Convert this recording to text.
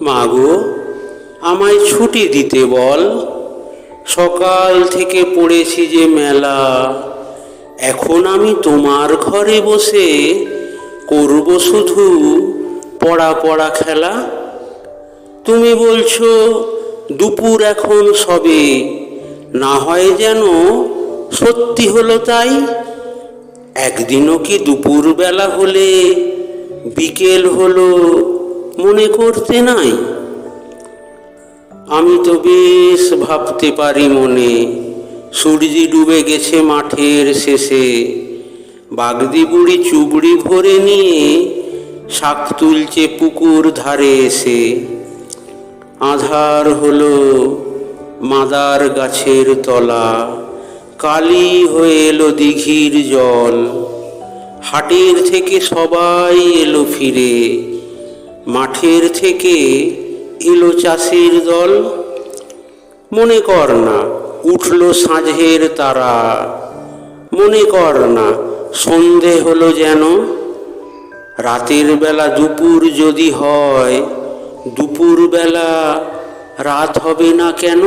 মাগো, আমায় ছুটি দিতে বল। সকাল থেকে পড়েছি যে মেলা, এখন আমি তোমার ঘরে বসে করব শুধু পড়া পড়া খেলা। তুমি বলছো দুপুর এখন সবে, না হয় যেন সত্যি হলো তাই। একদিনও কি দুপুর বেলা হলে বিকেল হলো মনে করতে নাই? আমি তো বেশ ভাবতে পারি মনে, সূর্য ডুবে গেছে মাঠের শেষে। বাগদি বুড়ি চুবড়ি ভরে নিয়ে শাক তুলছে পুকুর ধারে এসে। আঁধার হলো মাদার গাছের তলা, কালি হয়ে এলো দিঘির জল। হাটের থেকে সবাই এলো ফিরে, মাঠের থেকে এলো চাষির দল। মনে কর না উঠল সাঁঝের তারা, মনে কর না সন্ধে হলো যেন। রাতের বেলা দুপুর যদি হয়, দুপুর বেলা রাত হবে না কেন?